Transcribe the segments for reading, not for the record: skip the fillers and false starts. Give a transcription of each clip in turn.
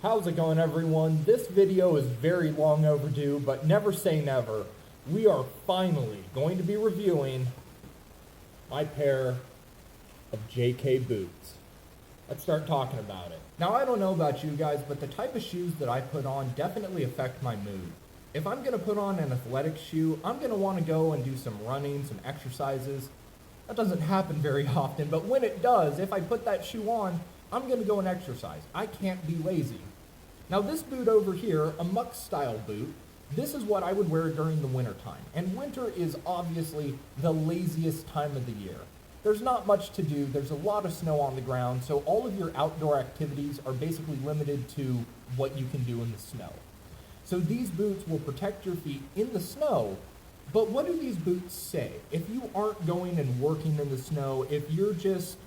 How's it going, everyone? This video is very long overdue, but never say never. We are finally going to be reviewing my pair of JK boots. Let's start talking about it. Now, I don't know about you guys, but the type of shoes that I put on definitely affect my mood. If I'm going to put on an athletic shoe, I'm going to want to go and do some running, some exercises. That doesn't happen very often, but when it does, if I put that shoe on, I'm going to go and exercise. I can't be lazy. Now this boot over here, a muck style boot, this is what I would wear during the winter time. And winter is obviously the laziest time of the year. There's not much to do, there's a lot of snow on the ground, so all of your outdoor activities are basically limited to what you can do in the snow. So these boots will protect your feet in the snow, but what do these boots say? If you aren't going and working in the snow, if you're just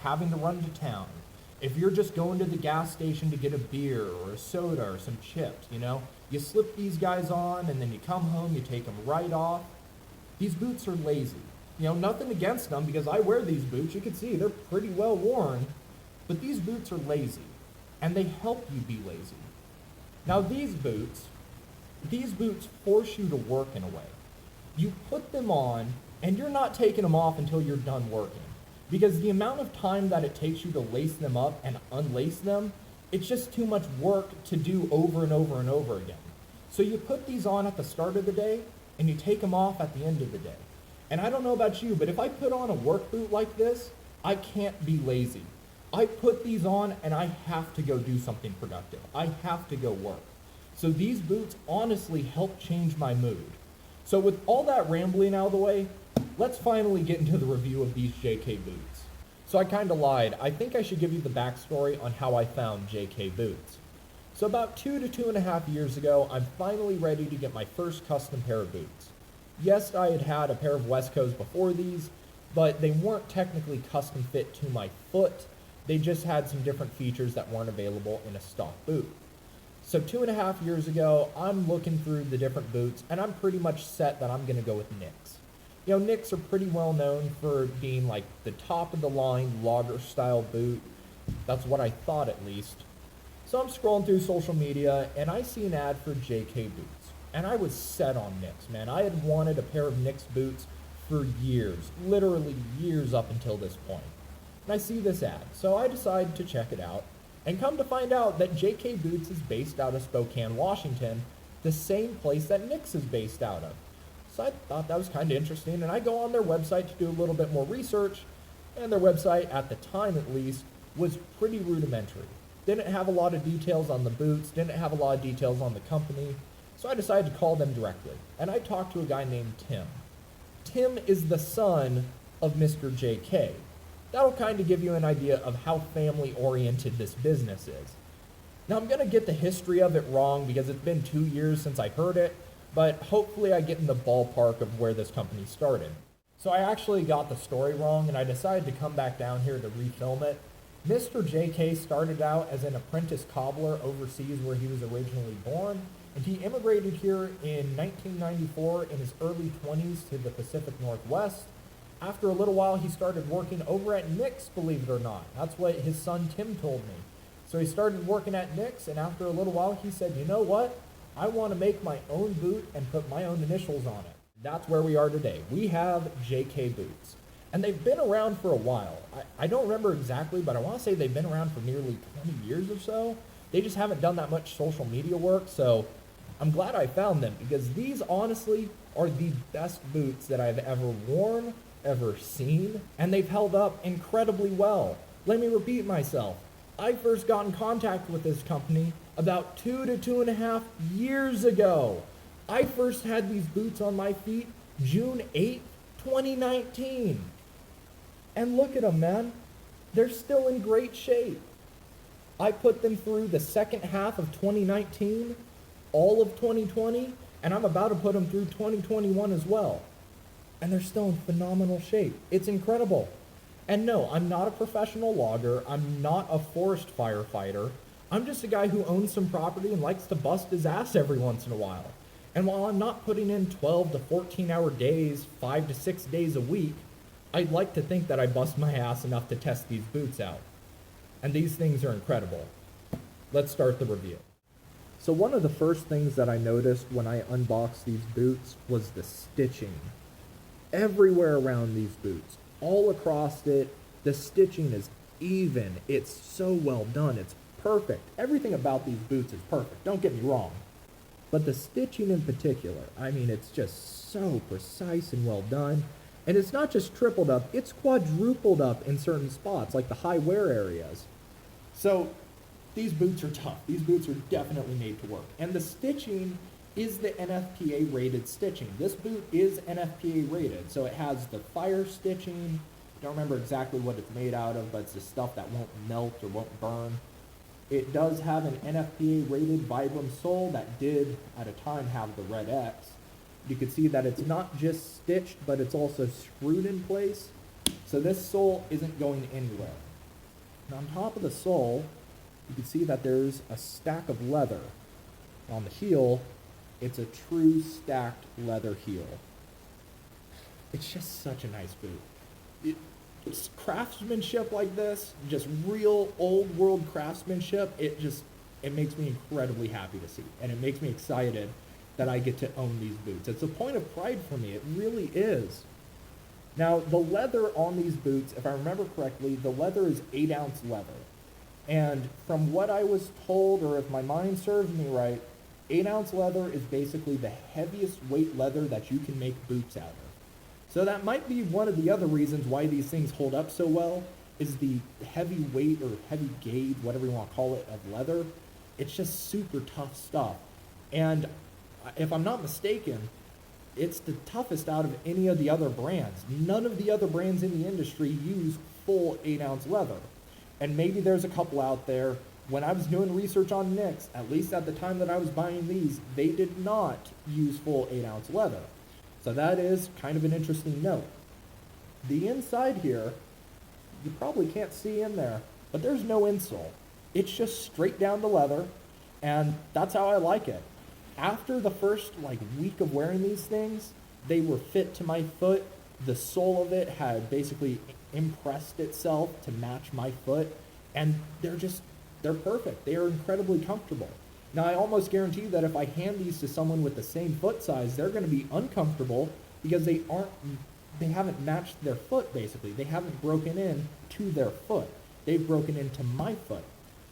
having to run to town, if you're just going to the gas station to get a beer or a soda or some chips, you slip these guys on and then you come home, you take them right off. These boots are lazy. Nothing against them because I wear these boots. You can see they're pretty well worn, but these boots are lazy and they help you be lazy. Now these boots force you to work in a way. You put them on and you're not taking them off until you're done working. Because the amount of time that it takes you to lace them up and unlace them, it's just too much work to do over and over and over again. So you put these on at the start of the day, and you take them off at the end of the day. And I don't know about you, but if I put on a work boot like this, I can't be lazy. I put these on and I have to go do something productive. I have to go work. So these boots honestly help change my mood. So with all that rambling out of the way, let's finally get into the review of these JK boots. So I kind of lied. I think I should give you the backstory on how I found JK boots. So about 2 to 2.5 years ago, I'm finally ready to get my first custom pair of boots. Yes, I had had a pair of Westcos before these, but they weren't technically custom fit to my foot. They just had some different features that weren't available in a stock boot. So 2.5 years ago, I'm looking through the different boots, and I'm pretty much set that I'm going to go with Nicks. Nicks are pretty well known for being like the top of the line logger style boot. That's what I thought at least. So I'm scrolling through social media and I see an ad for JK boots. And I was set on Nicks, man. I had wanted a pair of Nicks boots for years, literally years up until this point. And I see this ad, so I decide to check it out. And come to find out that JK Boots is based out of Spokane, Washington, the same place that Nicks is based out of. So I thought that was kind of interesting, and I go on their website to do a little bit more research, and their website, at the time at least, was pretty rudimentary. Didn't have a lot of details on the boots, didn't have a lot of details on the company, so I decided to call them directly, and I talked to a guy named Tim. Tim is the son of Mr. JK. That'll kind of give you an idea of how family-oriented this business is. Now I'm going to get the history of it wrong because it's been 2 years since I heard it, but hopefully I get in the ballpark of where this company started. So I actually got the story wrong and I decided to come back down here to refilm it. Mr. JK started out as an apprentice cobbler overseas where he was originally born, and he immigrated here in 1994 in his early 20s to the Pacific Northwest. After a little while he started working over at Nicks, believe it or not. That's what his son Tim told me. So he started working at Nicks, and after a little while he said, you know what? I want to make my own boot and put my own initials on it. That's where we are today. We have JK boots. And they've been around for a while. I don't remember exactly, but I want to say they've been around for nearly 20 years or so. They just haven't done that much social media work, so I'm glad I found them because these honestly are the best boots that I've ever worn, ever seen, and they've held up incredibly well. Let me repeat myself. I first got in contact with this company about 2 to 2.5 years ago. I first had these boots on my feet June 8th, 2019. And look at them, man. They're still in great shape. I put them through the second half of 2019, all of 2020, and I'm about to put them through 2021 as well. And they're still in phenomenal shape. It's incredible. And no, I'm not a professional logger. I'm not a forest firefighter. I'm just a guy who owns some property and likes to bust his ass every once in a while. And while I'm not putting in 12 to 14-hour days, 5 to 6 days a week, I'd like to think that I bust my ass enough to test these boots out. And these things are incredible. let's start the review. So one of the first things that I noticed when I unboxed these boots was the stitching. Everywhere around these boots, all across it, the stitching is even. It's so well done. It's perfect. Everything about these boots is perfect. Don't get me wrong. But the stitching in particular, I mean, it's just so precise and well done. And it's not just tripled up, it's quadrupled up in certain spots, like the high wear areas. So these boots are tough. These boots are definitely made to work. And the stitching is the NFPA rated stitching. This boot is NFPA rated, so it has the fire stitching. I don't remember exactly what it's made out of, but it's the stuff that won't melt or won't burn. It does have an NFPA rated Vibram sole that did at a time have the red X. You can see that it's not just stitched, but it's also screwed in place. So this sole isn't going anywhere. And on top of the sole, you can see that there's a stack of leather. On the heel, it's a true stacked leather heel. It's just such a nice boot. It's craftsmanship like this, just real old world craftsmanship, it makes me incredibly happy to see. And it makes me excited that I get to own these boots. It's a point of pride for me, it really is. Now, the leather on these boots, if I remember correctly, the leather is 8-ounce leather. And from what I was told, or if my mind serves me right, 8-ounce leather is basically the heaviest weight leather that you can make boots out of. So that might be one of the other reasons why these things hold up so well, is the heavy weight or heavy gauge, whatever you want to call it, of leather. It's just super tough stuff. And if I'm not mistaken, it's the toughest out of any of the other brands. None of the other brands in the industry use full 8-ounce leather. And maybe there's a couple out there. When I was doing research on Nicks, at least at the time that I was buying these, they did not use full 8-ounce leather. So that is kind of an interesting note. The inside here, you probably can't see in there, but there's no insole. It's just straight down the leather, and that's how I like it. After the first week of wearing these things, they were fit to my foot. The sole of it had basically impressed itself to match my foot, and they're perfect. They are incredibly comfortable. Now, I almost guarantee that if I hand these to someone with the same foot size, they're going to be uncomfortable because they haven't matched their foot, basically. They haven't broken in to their foot. They've broken into my foot.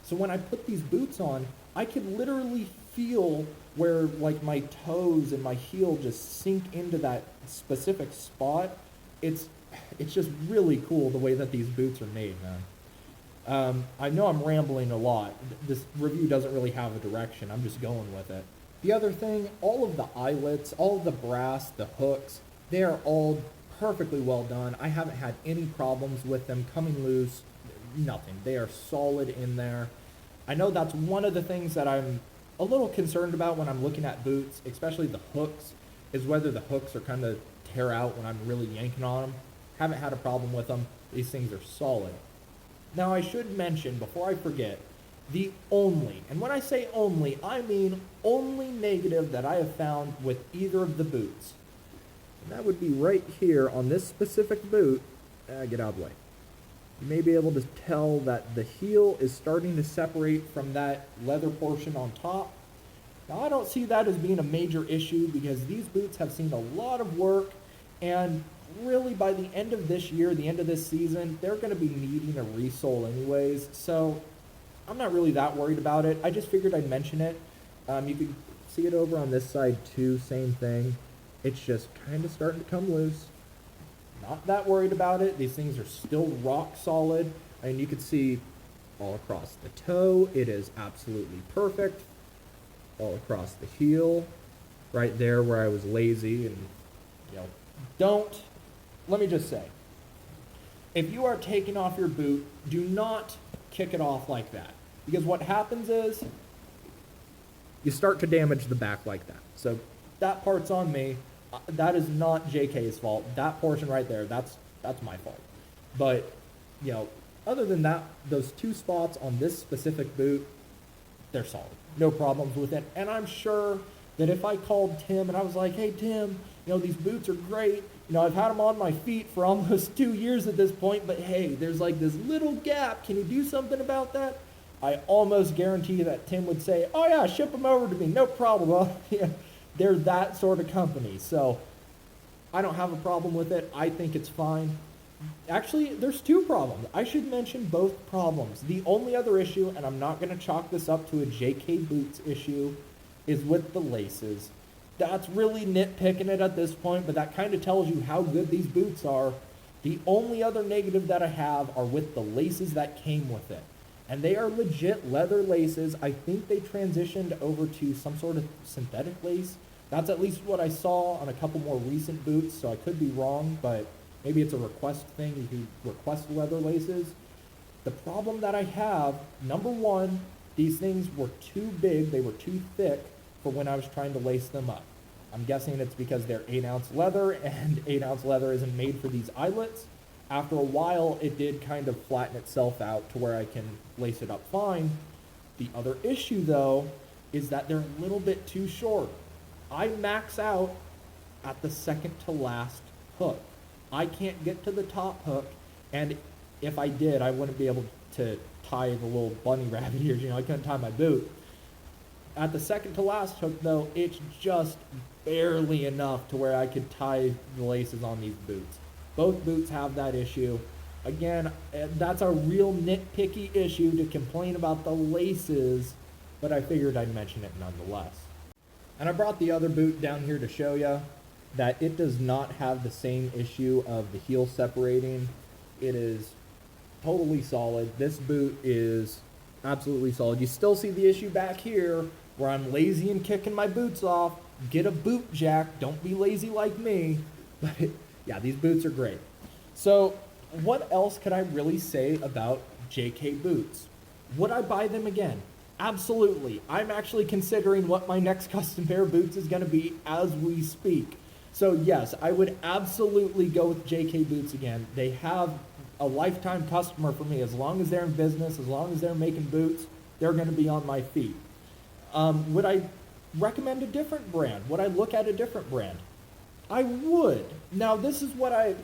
So when I put these boots on, I can literally feel where my toes and my heel just sink into that specific spot. It's just really cool the way that these boots are made, man. I know I'm rambling a lot. This review doesn't really have a direction. I'm just going with it. The other thing, all of the eyelets, all of the brass, the hooks, they are all perfectly well done. I haven't had any problems with them coming loose, nothing. They are solid in there. I know that's one of the things that I'm a little concerned about when I'm looking at boots, especially the hooks, is whether the hooks are kind of tear out when I'm really yanking on them. Haven't had a problem with them. These things are solid. Now, I should mention, before I forget, the only, and when I say only, I mean only negative that I have found with either of the boots. And that would be right here on this specific boot. Get out of the way. You may be able to tell that the heel is starting to separate from that leather portion on top. Now, I don't see that as being a major issue because these boots have seen a lot of work, and really by the end of this year, the end of this season, they're going to be needing a resole anyways, so I'm not really that worried about it. I just figured I'd mention it. You can see it over on this side too, same thing. It's just kind of starting to come loose. Not that worried about it. These things are still rock solid. And you can see all across the toe, it is absolutely perfect. All across the heel, right there where I was lazy and, let me just say, if you are taking off your boot, do not kick it off like that. Because what happens is, you start to damage the back like that. So that part's on me. That is not JK's fault. That portion right there, that's my fault. But, other than that, those two spots on this specific boot, they're solid. No problems with it. And I'm sure that if I called Tim and I was like, hey, Tim, these boots are great. I've had them on my feet for almost 2 years at this point, but hey, there's this little gap. Can you do something about that? I almost guarantee that Tim would say, oh yeah, ship them over to me, no problem. Well, yeah, they're that sort of company. So I don't have a problem with it. I think it's fine. Actually, there's two problems. I should mention both problems. The only other issue, and I'm not going to chalk this up to a JK Boots issue, is with the laces. That's really nitpicking it at this point, but that kind of tells you how good these boots are. The only other negative that I have are with the laces that came with it. And they are legit leather laces. I think they transitioned over to some sort of synthetic lace. That's at least what I saw on a couple more recent boots, so I could be wrong, but maybe it's a request thing. You can request leather laces. The problem that I have, number one, these things were too big. They were too thick for when I was trying to lace them up. I'm guessing it's because they're 8-ounce leather, and 8-ounce leather isn't made for these eyelets. After a while, it did kind of flatten itself out to where I can lace it up fine. The other issue, though, is that they're a little bit too short. I max out at the second to last hook. I can't get to the top hook, and if I did, I wouldn't be able to tie the little bunny rabbit ears. I couldn't tie my boot. At the second to last hook, though, it's just barely enough to where I could tie the laces on these boots. Both boots have that issue. Again, that's a real nitpicky issue to complain about the laces, but I figured I'd mention it nonetheless. And I brought the other boot down here to show you that it does not have the same issue of the heel separating. It is totally solid. This boot is absolutely solid. You still see the issue back here where I'm lazy and kicking my boots off. Get a boot jack. Don't be lazy like me. But yeah, these boots are great. So what else could I really say about JK boots? Would I buy them again? Absolutely. I'm actually considering what my next custom pair of boots is going to be as we speak. So yes, I would absolutely go with JK boots again. They have a lifetime customer for me. As long as they're in business, as long as they're making boots, they're going to be on my feet. Would I recommend a different brand? Would I look at a different brand? I would. Now, this is why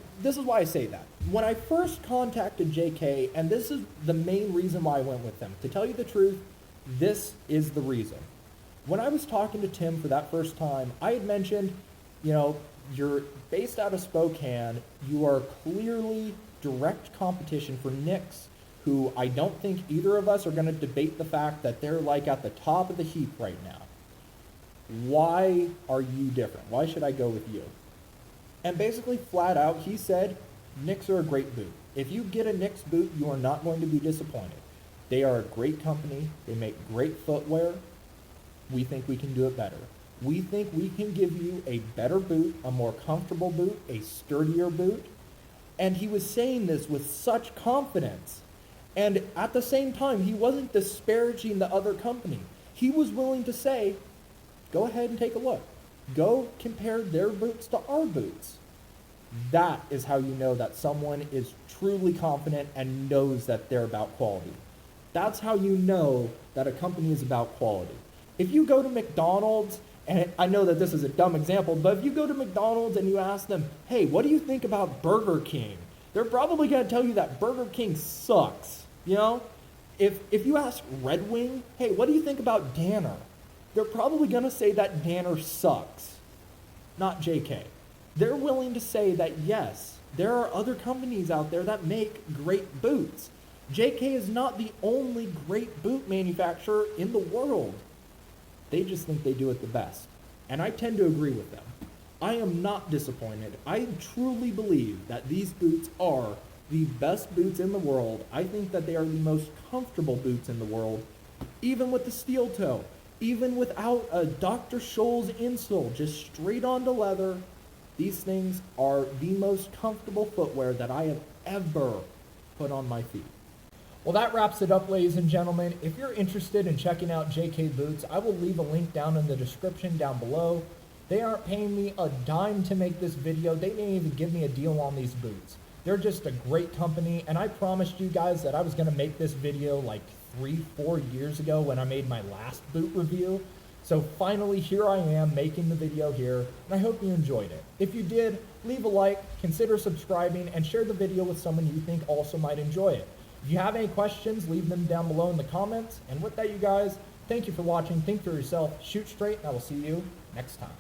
I say that. When I first contacted JK, and this is the main reason why I went with them, to tell you the truth, this is the reason. When I was talking to Tim for that first time, I had mentioned, you're based out of Spokane. You are clearly direct competition for Nicks, who I don't think either of us are going to debate the fact that they're like at the top of the heap right now. Why are you different? Why should I go with you? And basically, flat out, he said, Nicks are a great boot. If you get a Nicks boot, you are not going to be disappointed. They are a great company. They make great footwear. We think we can do it better. We think we can give you a better boot, a more comfortable boot, a sturdier boot. And he was saying this with such confidence. And at the same time, he wasn't disparaging the other company. He was willing to say, go ahead and take a look. Go compare their boots to our boots. That is how you know that someone is truly confident and knows that they're about quality. That's how you know that a company is about quality. If you go to McDonald's, and I know that this is a dumb example, but if you go to McDonald's and you ask them, hey, what do you think about Burger King? They're probably going to tell you that Burger King sucks. If you ask Red Wing, hey, what do you think about Danner? They're probably going to say that Danner sucks, not JK. They're willing to say that, yes, there are other companies out there that make great boots. JK is not the only great boot manufacturer in the world. They just think they do it the best. And I tend to agree with them. I am not disappointed. I truly believe that these boots are the best boots in the world. I think that they are the most comfortable boots in the world, even with the steel toe, even without a Dr. Scholl's insole, just straight onto leather. These things are the most comfortable footwear that I have ever put on my feet. Well, that wraps it up, ladies and gentlemen. If you're interested in checking out JK Boots, I will leave a link down in the description down below. They aren't paying me a dime to make this video. They didn't even give me a deal on these boots. They're just a great company, and I promised you guys that I was going to make this video like 3-4 years ago when I made my last boot review. So finally, here I am making the video here, and I hope you enjoyed it. If you did, leave a like, consider subscribing, and share the video with someone you think also might enjoy it. If you have any questions, leave them down below in the comments. And with that, you guys, thank you for watching. Think for yourself, shoot straight, and I will see you next time.